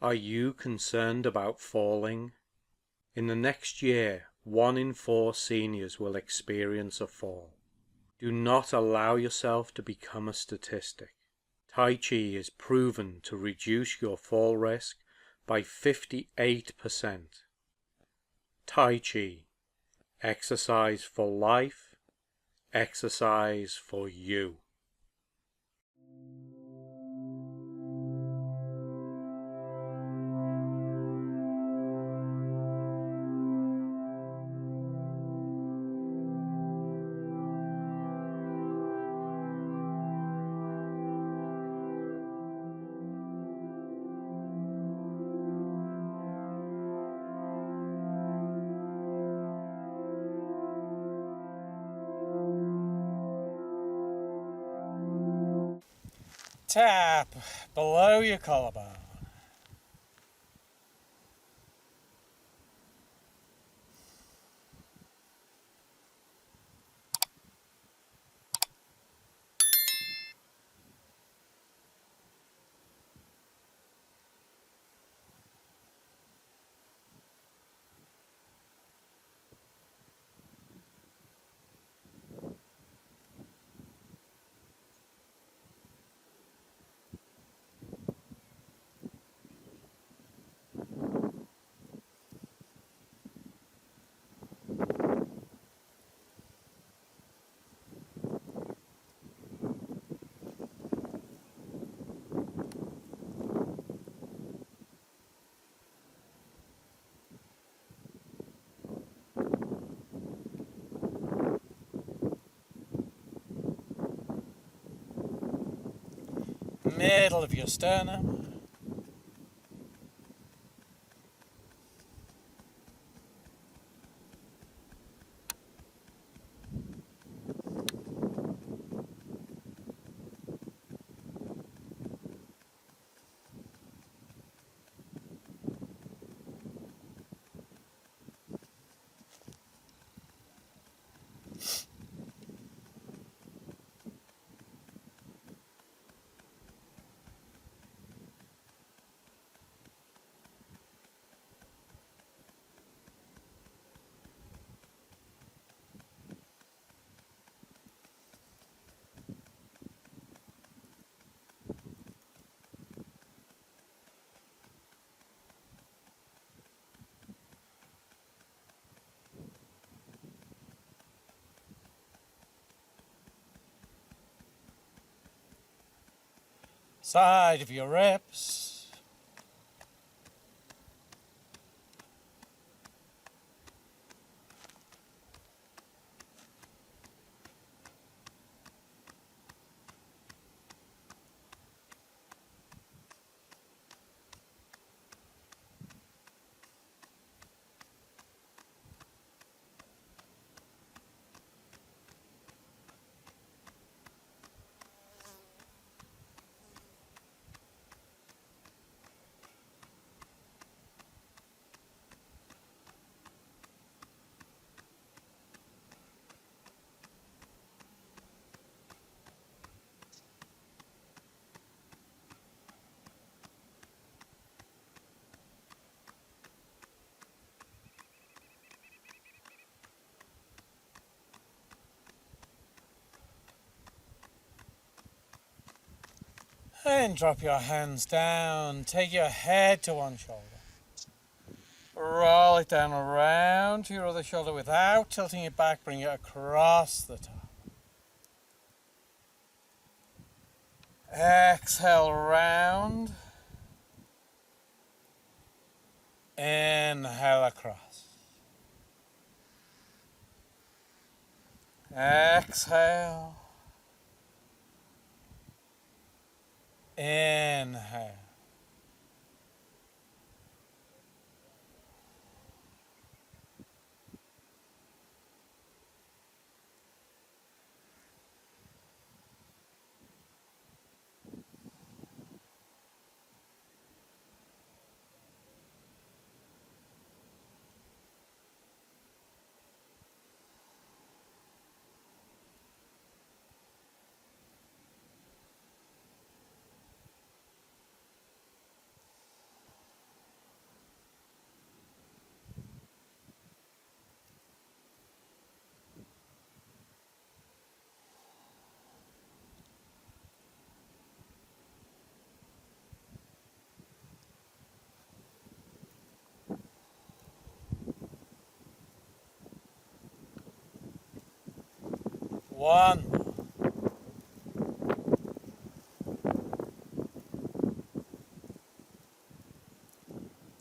Are you concerned about falling? In the next year, 1 in 4 seniors will experience a fall. Do not allow yourself to become a statistic. Tai Chi is proven to reduce your fall risk by 58%. Tai Chi, exercise for life, exercise for you. Tap below your collarbone. Middle of your sternum. Side of your ribs. And drop your hands down. Take your head to one shoulder. Roll it down around to your other shoulder without tilting it back. Bring it across the top. Exhale round. Inhale across. Exhale. Inhale. One more.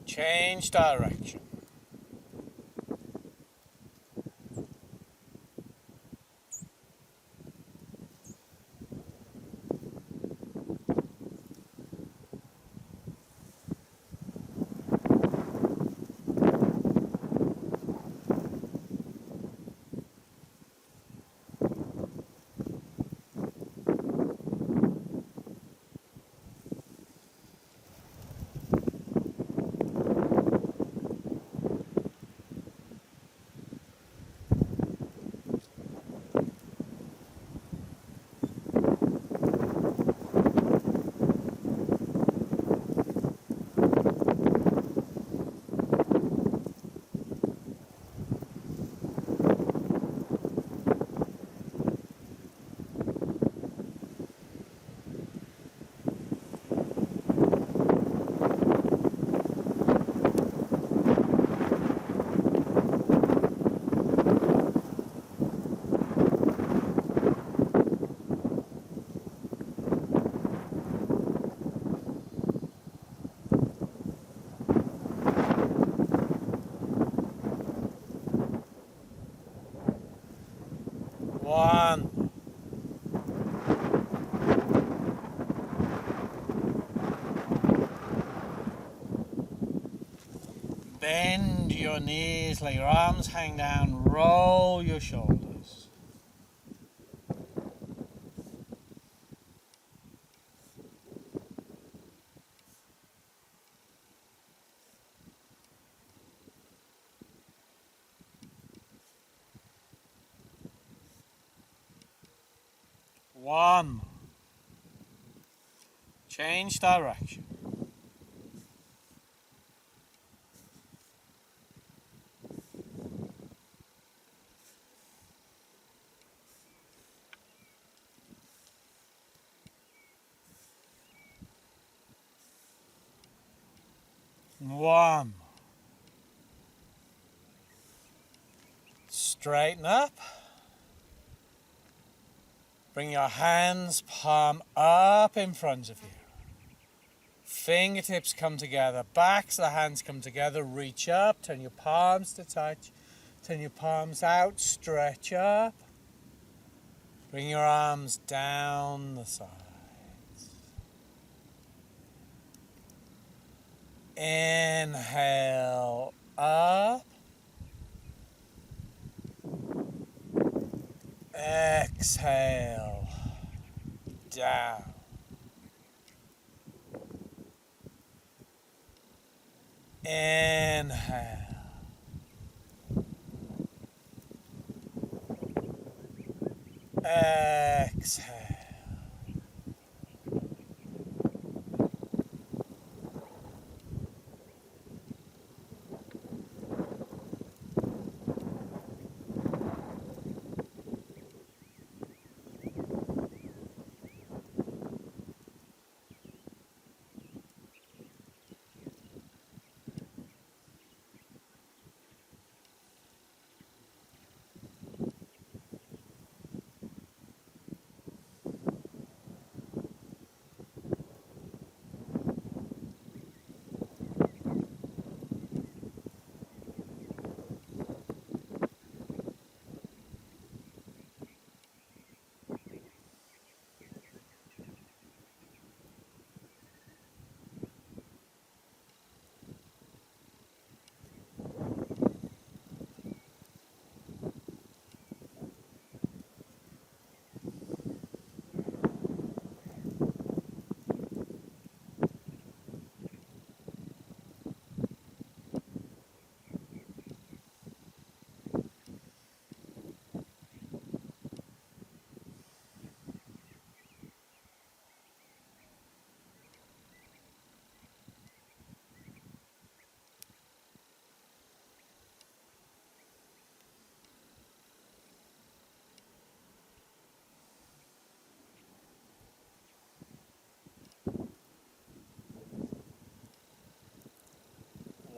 Change direction. One. Bend your knees, let your arms hang down, roll your shoulders. One. Change direction. One. Straighten up. Bring your hands palm up in front of you. Fingertips come together, backs of the hands come together, reach up, turn your palms to touch, turn your palms out, stretch up. Bring your arms down the sides. Inhale up. Exhale down. Inhale. Exhale.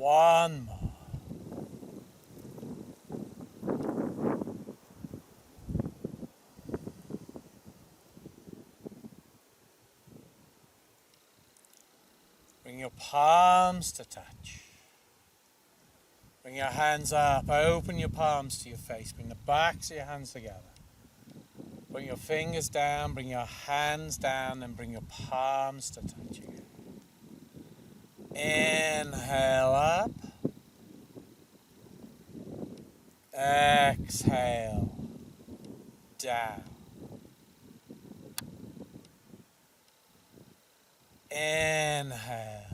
One more. your palms to touch. Bring your hands up, open your palms to your face, bring the backs of your hands together. Bring your fingers down, bring your hands down, and bring your palms to touch again. Inhale up. Exhale down. Inhale.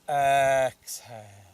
Exhale.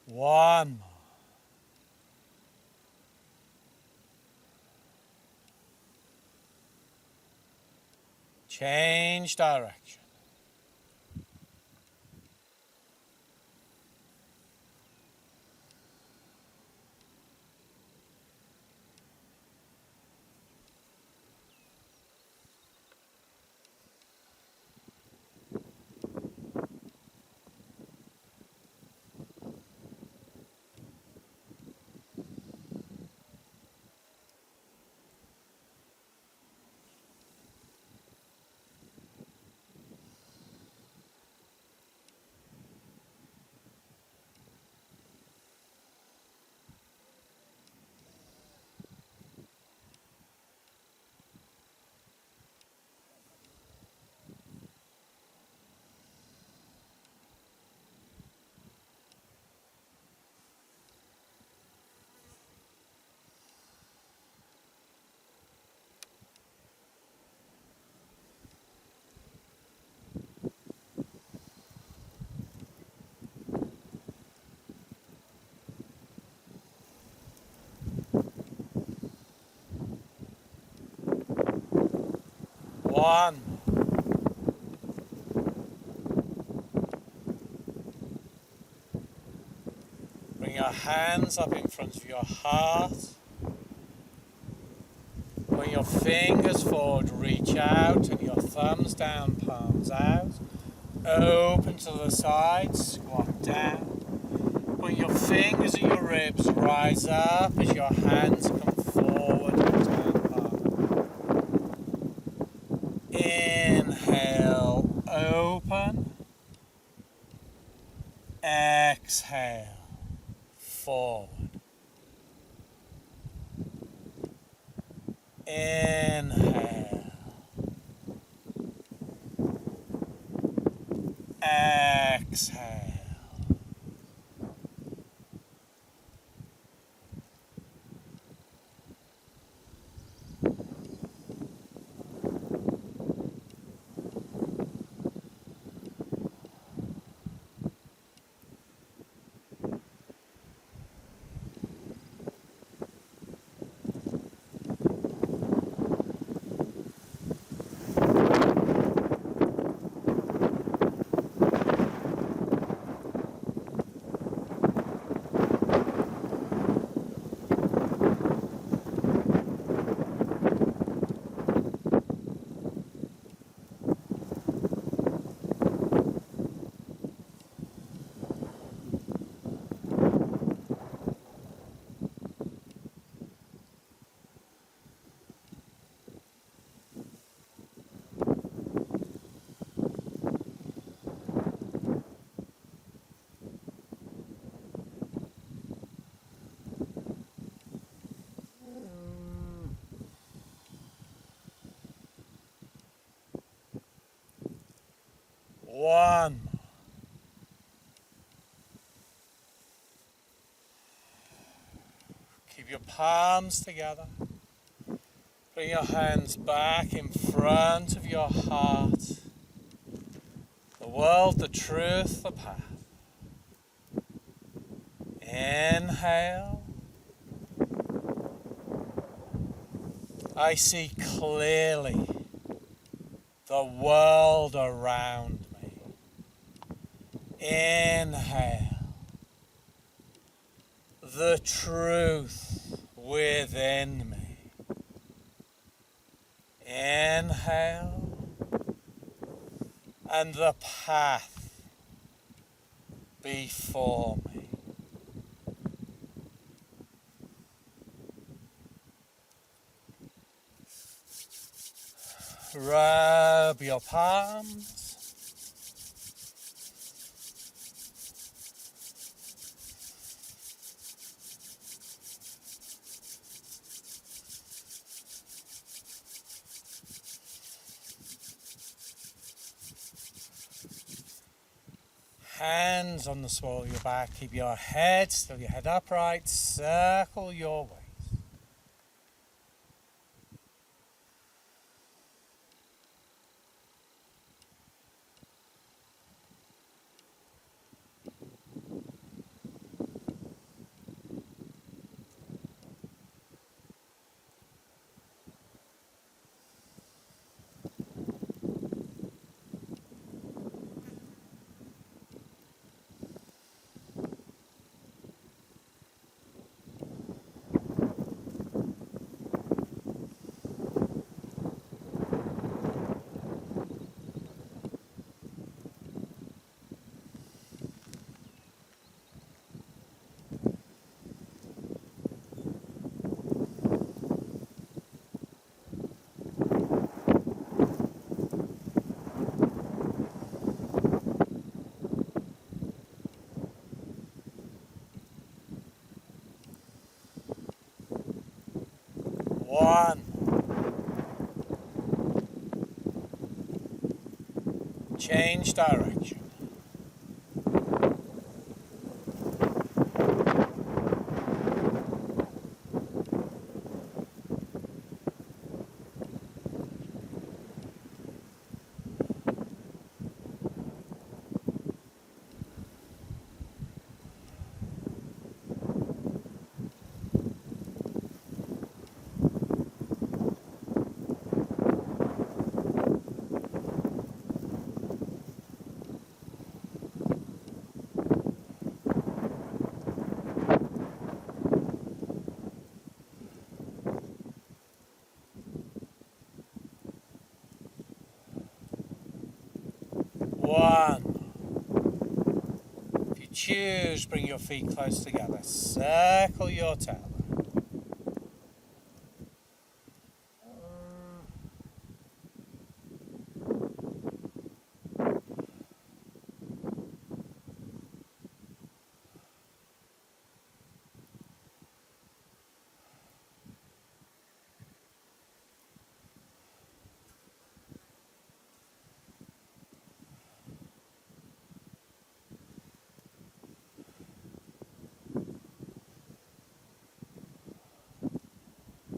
One more. Change direction. One. Bring your hands up in front of your heart. Bring your fingers forward, reach out, and your thumbs down, palms out. Open to the sides, squat down. Bring your fingers and your ribs, rise up as your hands come forward and turn palm. Inhale, open. Exhale, forward. Inhale. Exhale. palms together. Bring your hands back in front of your heart. The world, the truth, the path. Inhale. I see clearly the world around me. Inhale. The truth within me. Inhale. And the path before me. Rub your palms. Hands on the small of your back. Keep your head still, your head upright. Circle your waist. One. Change direction. One. If you choose, bring your feet close together. Circle your tailbone.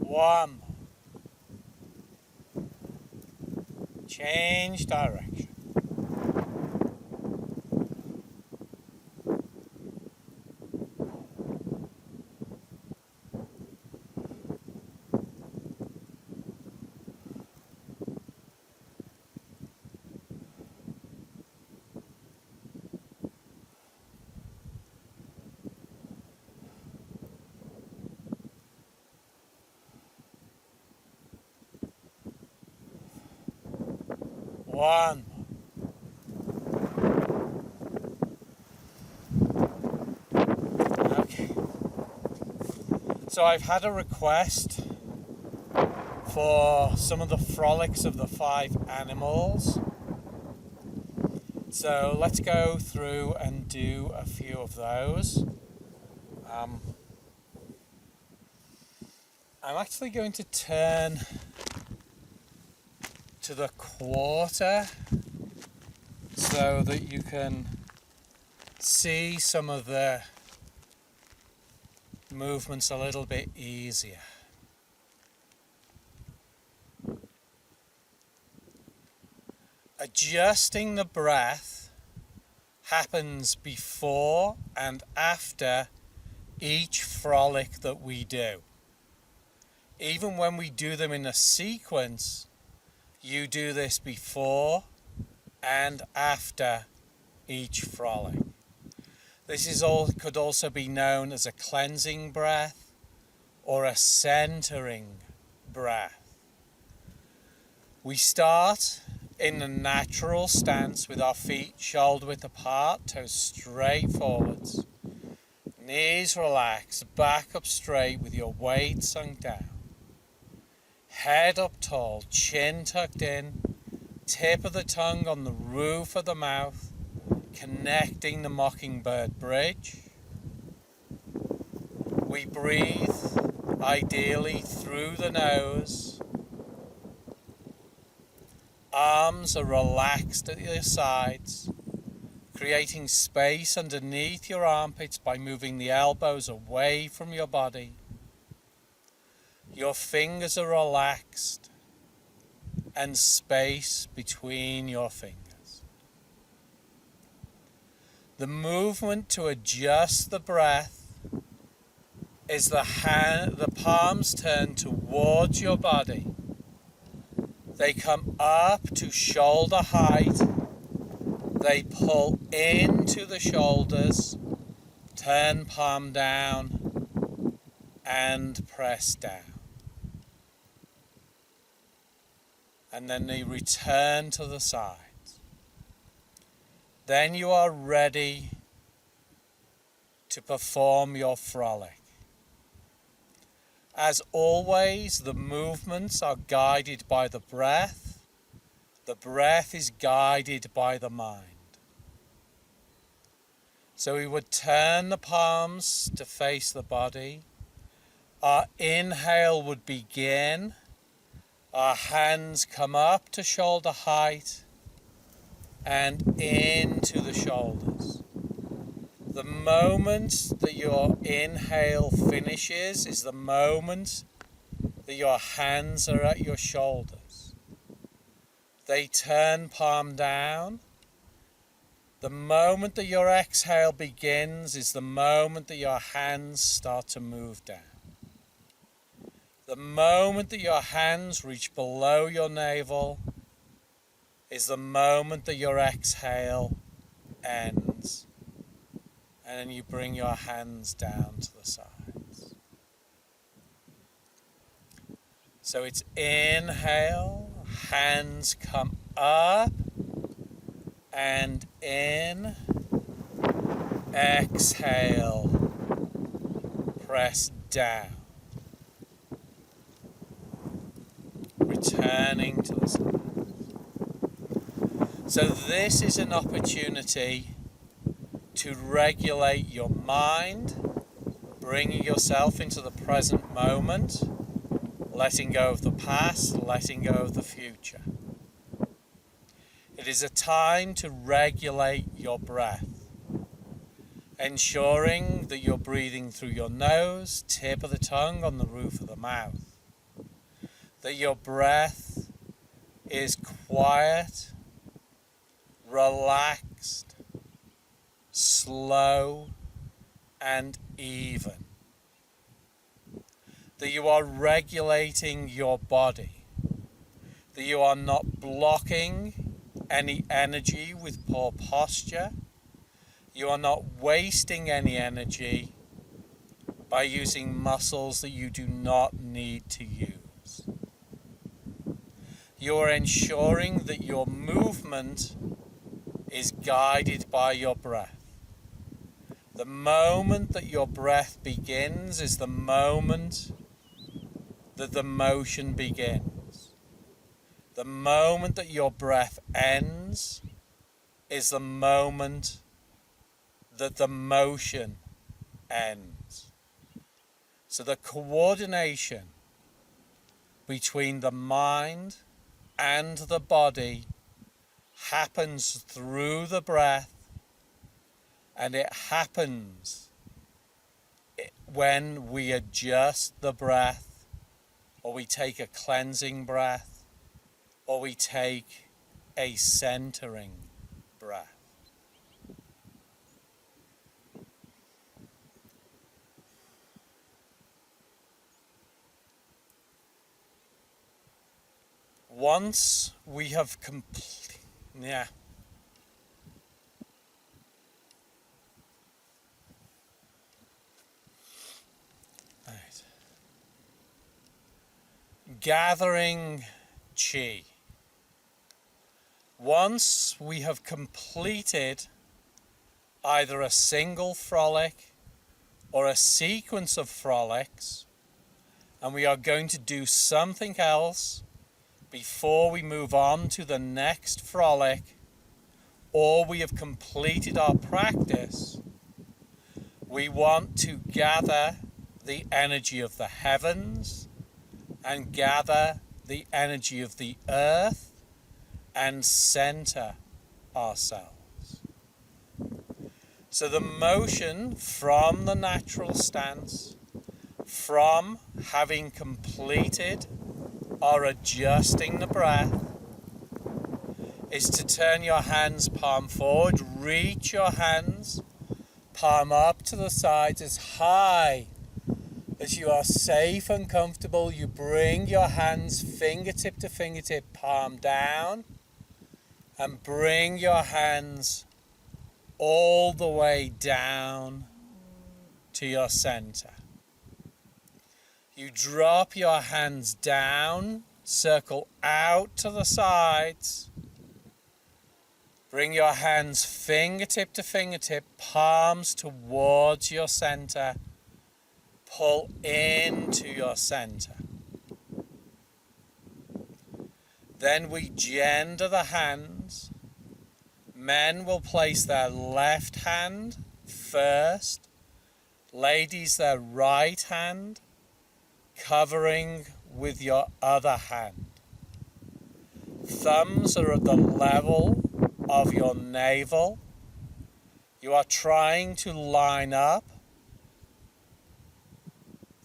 One. Change direction. One. Okay. So I've had a request for some of the frolics of the 5 animals. So let's go through and do a few of those. I'm actually going to turn to the quarter so that you can see some of the movement's a little bit easier. Adjusting the breath happens before and after each frolic that we do. Even when we do them in a sequence, you do this before and after each frolic. This could also be known as a cleansing breath or a centering breath. We start in a natural stance with our feet shoulder width apart, toes straight forwards, knees relaxed, back up straight with your weight sunk down, head up tall, chin tucked in, tip of the tongue on the roof of the mouth, connecting the mockingbird bridge. We breathe ideally through the nose. Arms are relaxed at your sides, creating space underneath your armpits by moving the elbows away from your body. Your fingers are relaxed and space between your fingers. The movement to adjust the breath is the palms turn towards your body. They come up to shoulder height. They pull into the shoulders, turn palm down and press down. And then they return to the sides. Then you are ready to perform your frolic. As always, the movements are guided by the breath. The breath is guided by the mind. So we would turn the palms to face the body. Our inhale would begin. Our hands come up to shoulder height and into the shoulders. The moment that your inhale finishes is the moment that your hands are at your shoulders. They turn palm down. The moment that your exhale begins is the moment that your hands start to move down. The moment that your hands reach below your navel is the moment that your exhale ends. And then you bring your hands down to the sides. So it's inhale, hands come up and in. Exhale, press down. Returning to the sides. So this is an opportunity to regulate your mind, bringing yourself into the present moment, letting go of the past, letting go of the future. It is a time to regulate your breath, ensuring that you're breathing through your nose, tip of the tongue on the roof of the mouth, that your breath is quiet, relaxed, slow and even. That you are regulating your body. That you are not blocking any energy with poor posture. You are not wasting any energy by using muscles that you do not need to use. You are ensuring that your movement is guided by your breath. The moment that your breath begins is the moment that the motion begins. The moment that your breath ends is the moment that the motion ends. So the coordination between the mind and the body happens through the breath, and it happens when we adjust the breath, or we take a cleansing breath, or we take a centering breath. Once we have Right. Gathering chi. Once we have completed either a single frolic or a sequence of frolics, and we are going to do something else before we move on to the next frolic, or we have completed our practice, we want to gather the energy of the heavens and gather the energy of the earth and center ourselves. So the motion from the natural stance, from having completed or adjusting the breath, is to turn your hands palm forward, reach your hands palm up to the sides as high as you are safe and comfortable. You bring your hands fingertip to fingertip, palm down, and bring your hands all the way down to your center. You drop your hands down, circle out to the sides. Bring your hands fingertip to fingertip, palms towards your center. Pull into your center. Then we gender the hands. Men will place their left hand first, ladies their right hand, covering with your other hand. Thumbs are at the level of your navel. You are trying to line up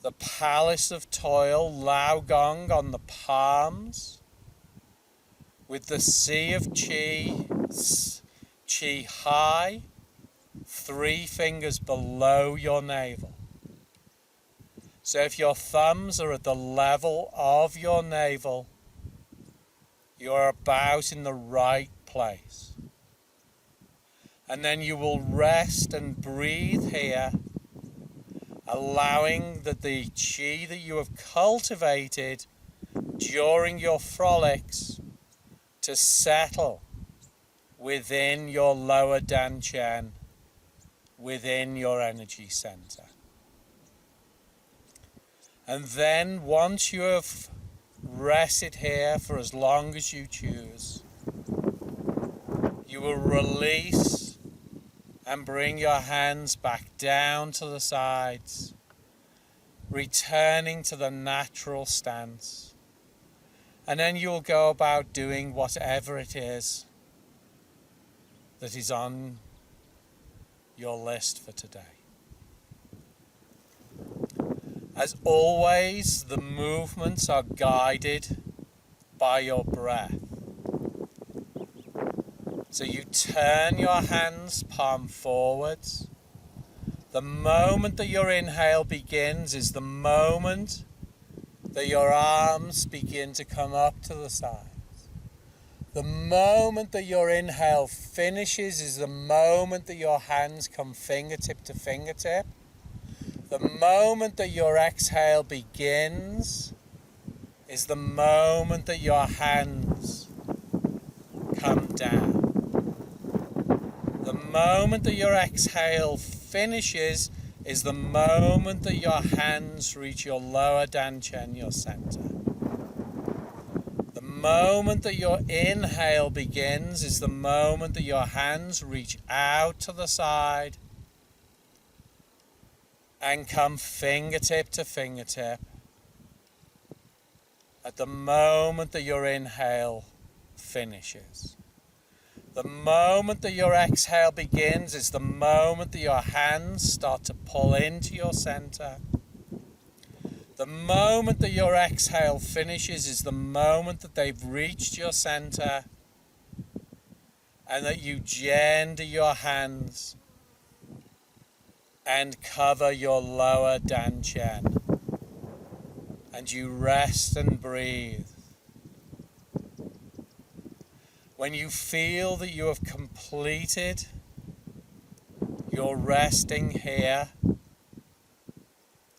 the palace of toil, Lao Gong, on the palms, with the sea of chi high, 3 fingers below your navel. So if your thumbs are at the level of your navel, you are about in the right place. And then you will rest and breathe here, allowing that the chi that you have cultivated during your frolics to settle within your lower dantian, within your energy center. And then once you have rested here for as long as you choose, you will release and bring your hands back down to the sides, returning to the natural stance. And then you'll go about doing whatever it is that is on your list for today. As always, the movements are guided by your breath. So you turn your hands palm forwards. The moment that your inhale begins is the moment that your arms begin to come up to the sides. The moment that your inhale finishes is the moment that your hands come fingertip to fingertip. The moment that your exhale begins is the moment that your hands come down. The moment that your exhale finishes is the moment that your hands reach your lower dantian, your center. The moment that your inhale begins is the moment that your hands reach out to the side and come fingertip to fingertip at the moment that your inhale finishes. The moment that your exhale begins is the moment that your hands start to pull into your center. The moment that your exhale finishes is the moment that they've reached your center, and that you gender your hands and cover your lower dantian, and you rest and breathe. When you feel that you have completed your resting here,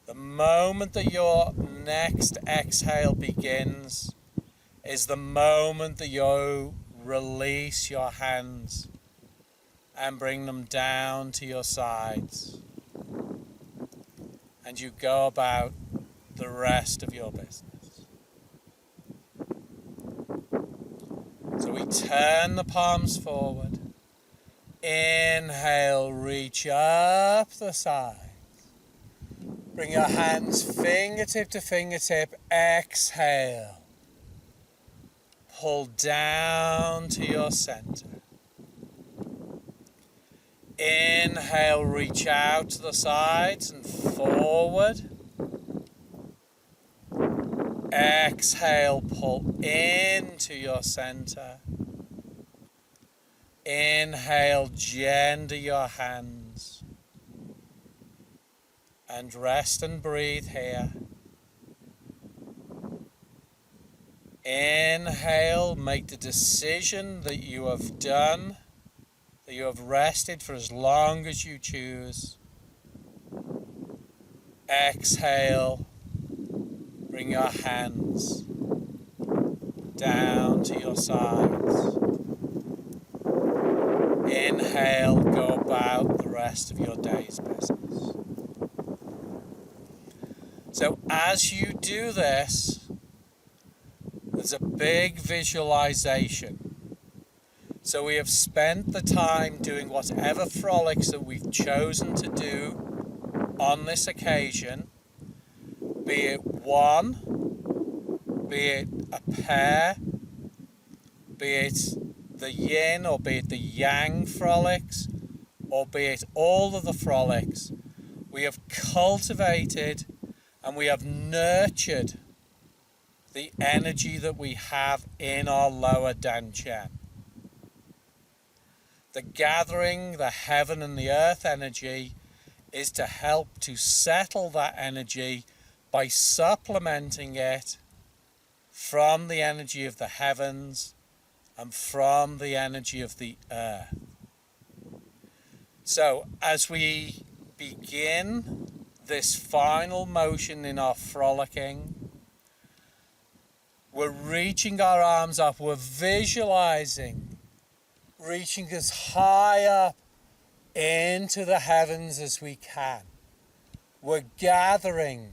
the moment that your next exhale begins is the moment that you release your hands and bring them down to your sides, and you go about the rest of your business. So we turn the palms forward. Inhale, reach up the sides. Bring your hands fingertip to fingertip. Exhale. Pull down to your center. Inhale, reach out to the sides and forward. Exhale, pull into your center. Inhale, gender your hands. And rest and breathe here. Inhale, make the decision that you have done, that you have rested for as long as you choose. Exhale, bring your hands down to your sides. Inhale, go about the rest of your day's business. So as you do this, there's a big visualization. So we have spent the time doing whatever frolics that we've chosen to do on this occasion, be it one, be it a pair, be it the yin or be it the yang frolics, or be it all of the frolics. We have cultivated and we have nurtured the energy that we have in our lower dantian. The gathering, the heaven and the earth energy is to help to settle that energy by supplementing it from the energy of the heavens and from the energy of the earth. So as we begin this final motion in our frolicking, we're reaching our arms up, we're visualizing, reaching as high up into the heavens as we can. We're gathering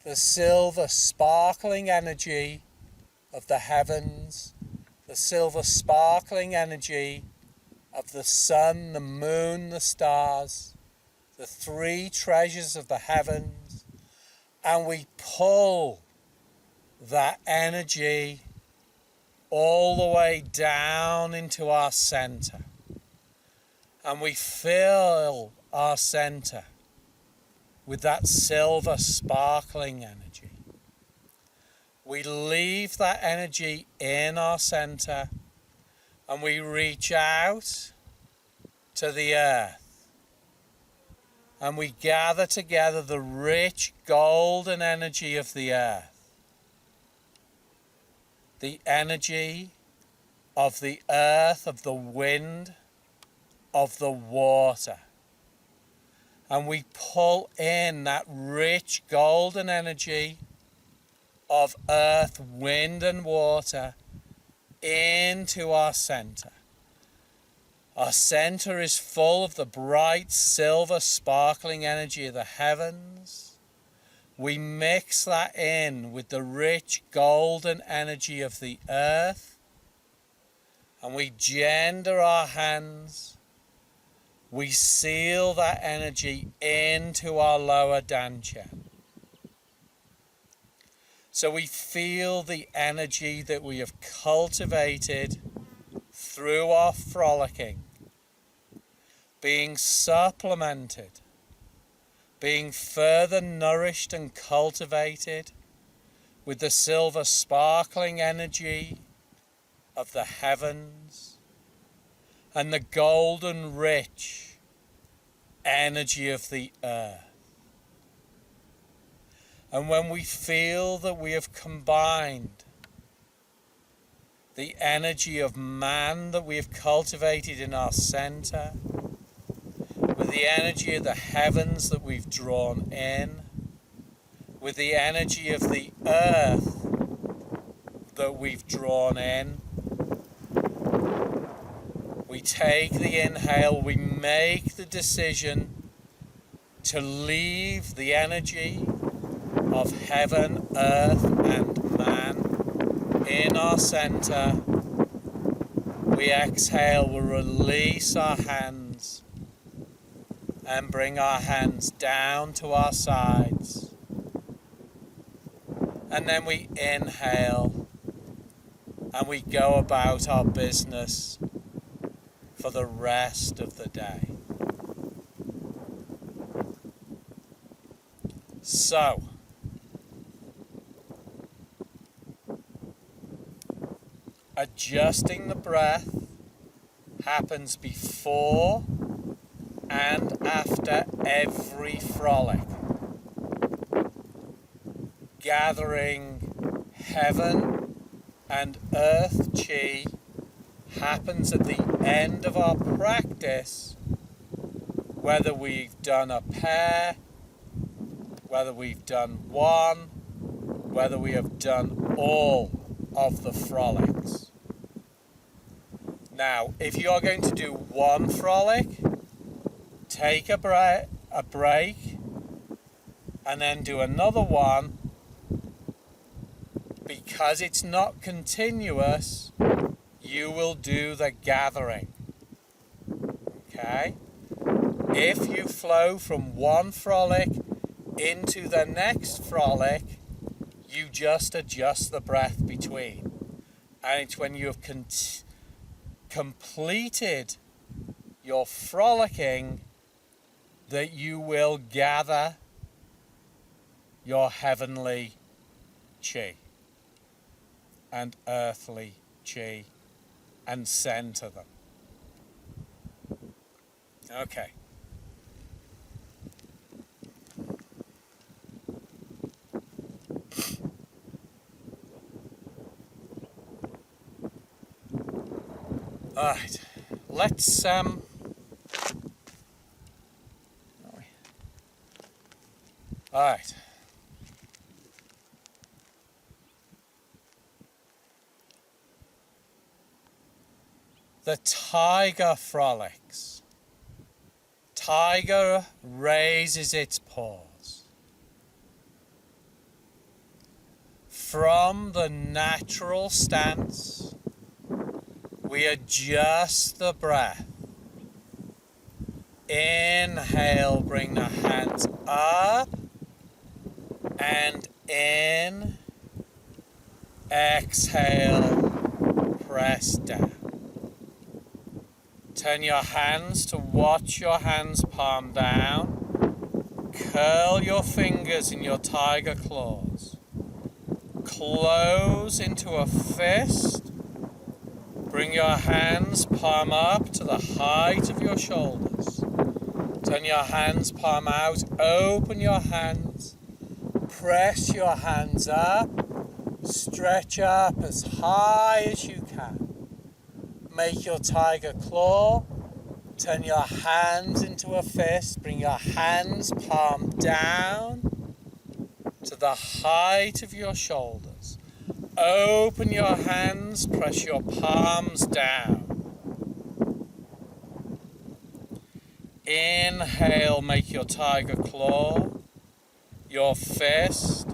the silver sparkling energy of the heavens, the silver sparkling energy of the sun, the moon, the stars, the three treasures of the heavens, and we pull that energy all the way down into our center, and we fill our center with that silver sparkling energy. We leave that energy in our center and we reach out to the earth, and we gather together the rich golden energy of the earth, the energy of the earth, of the wind, of the water. And we pull in that rich golden energy of earth, wind and water into our center. Our center is full of the bright silver sparkling energy of the heavens. We mix that in with the rich golden energy of the earth, and we gender our hands. We seal that energy into our lower dantian. So we feel the energy that we have cultivated through our frolicking, being supplemented, being further nourished and cultivated with the silver sparkling energy of the heavens and the golden rich energy of the earth. And when we feel that we have combined the energy of man that we have cultivated in our center with the energy of the heavens that we've drawn in, with the energy of the earth that we've drawn in, we take the inhale, we make the decision to leave the energy of heaven, earth and man in our center. We exhale, we release our hands and bring our hands down to our sides. And then we inhale and we go about our business for the rest of the day. So, adjusting the breath happens before and after every frolic. Gathering heaven and earth chi happens at the end of our practice, whether we've done a pair, whether we've done one, whether we have done all of the frolics. Now, if you are going to do one frolic, take a break, and then do another one. Because it's not continuous, you will do the gathering. Okay? If you flow from one frolic into the next frolic, you just adjust the breath between. And it's when you have completed your frolicking that you will gather your heavenly chi and earthly chi and center them. Okay. Alright, let's alright. The tiger frolics. Tiger raises its paws. From the natural stance, we adjust the breath. Inhale, bring the hands up and in. Exhale, press down. Turn your hands to watch your hands palm down. Curl your fingers in your tiger claws. Close into a fist. Bring your hands palm up to the height of your shoulders. Turn your hands palm out. Open your hands. Press your hands up. Stretch up as high as you can. Make your tiger claw. Turn your hands into a fist. Bring your hands palm down to the height of your shoulders. Open your hands. Press your palms down. Inhale, make your tiger claw. Your fist.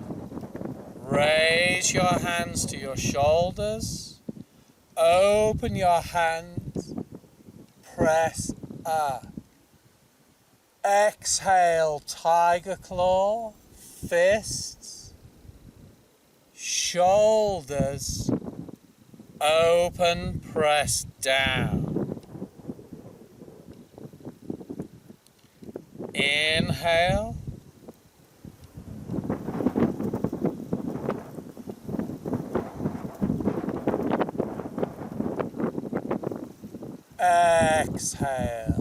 Raise your hands to your shoulders. Open your hands, press up. Exhale, tiger claw, fists, shoulders, Open, press down. Inhale. Exhale.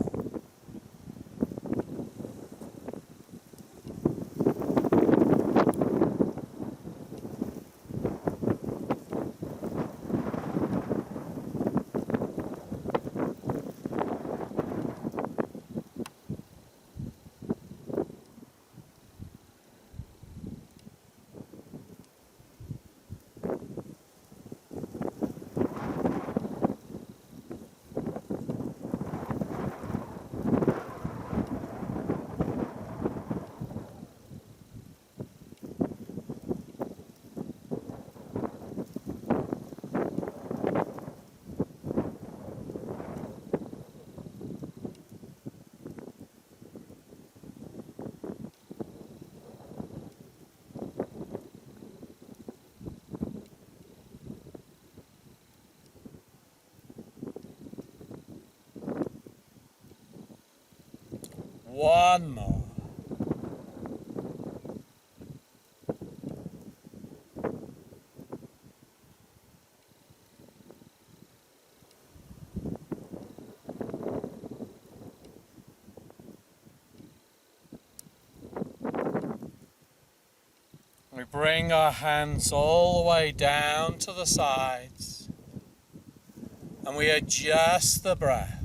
One more. We bring our hands all the way down to the sides and we adjust the breath.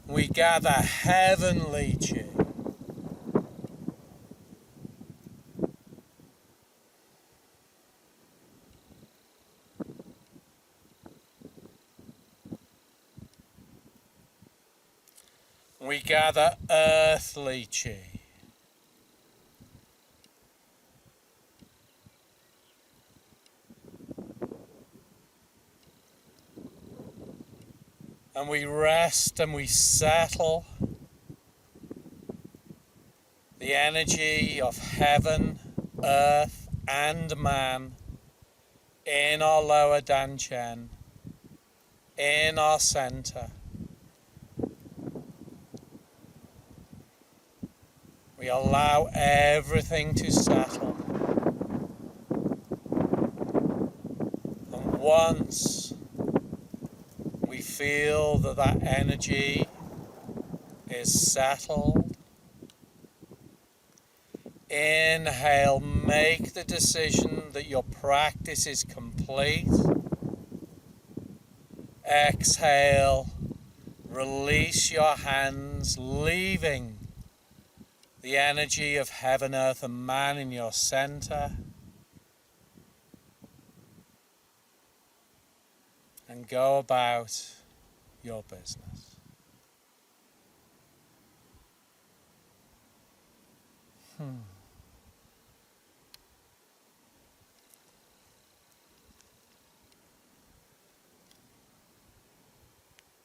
We gather heavenly chi. We gather earthly chi. And we rest and we settle the energy of heaven, earth and man in our lower dantian, in our center. We allow everything to settle. And once we feel that energy is settled, inhale, make the decision that your practice is complete. Exhale, release your hands, leaving the energy of heaven, earth and man in your center. And go about your business.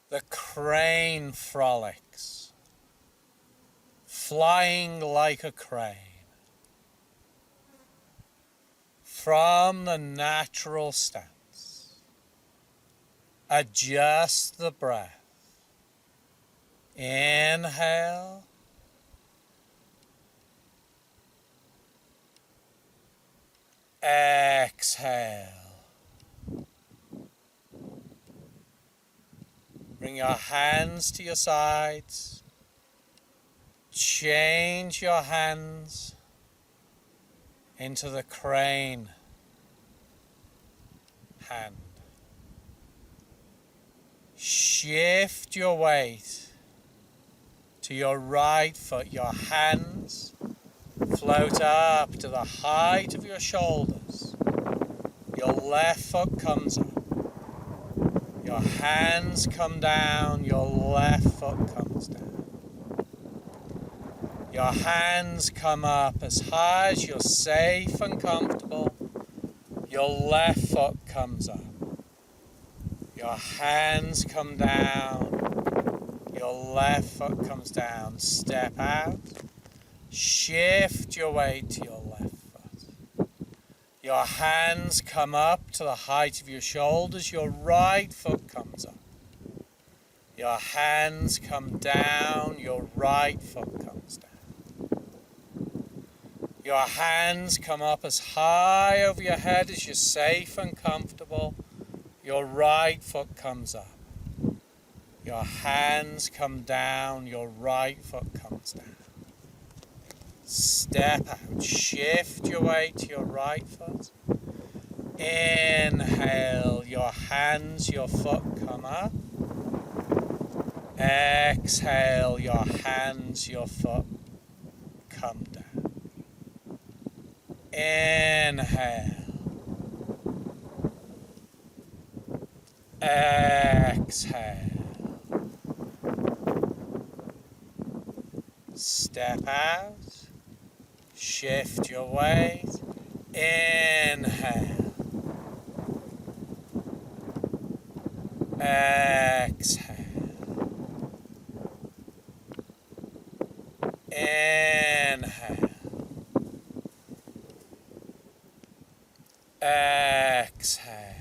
The crane frolics, flying like a crane, from the natural stance. Adjust the breath. Inhale. Exhale. Bring your hands to your sides. Change your hands into the crane hand. Shift your weight to your right foot. Your hands float up to the height of your shoulders. Your left foot comes up. Your hands come down, your left foot comes down. Your hands come up as high as you're safe and comfortable. Your left foot comes up. Your hands come down. Your Your left foot comes down. Step out. Shift your weight to your left foot. Your hands come up to the height of your shoulders. Your right foot comes up. Your hands come down. Your right foot comes down. Your hands come up as high over your head as you're safe and comfortable. Your right foot comes up. Your hands come down. Your right foot comes down. Step out. Shift your weight to your right foot. Inhale. Your hands, your foot come up. Exhale. Your hands, your foot come down. Inhale. Exhale. Step out. Shift your weight. Inhale. Exhale. Inhale. Exhale.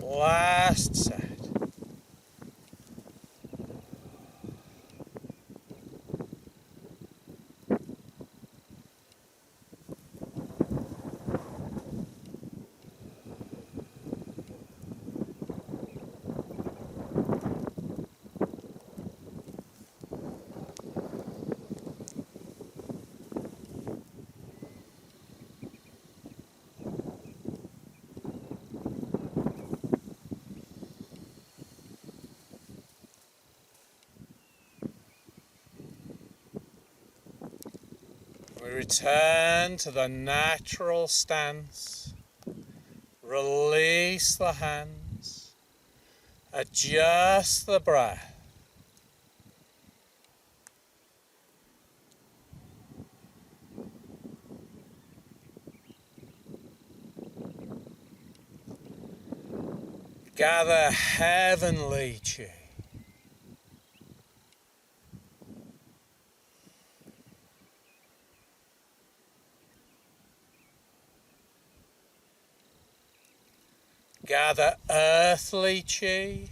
Last set. We return to the natural stance. Release the hands. Adjust the breath. Gather heavenly chi. Gather earthly chi.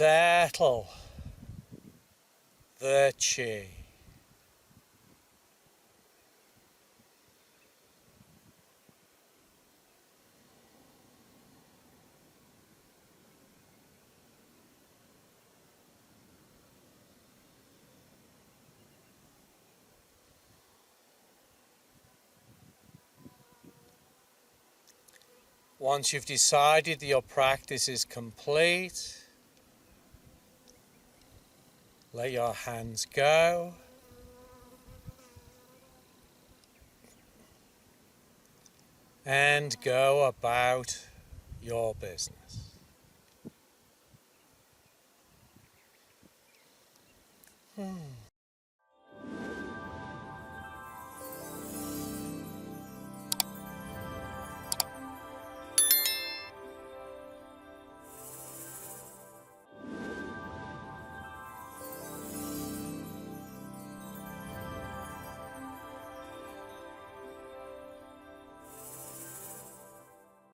settle the chi. Once you've decided that your practice is complete, let your hands go. And go about your business.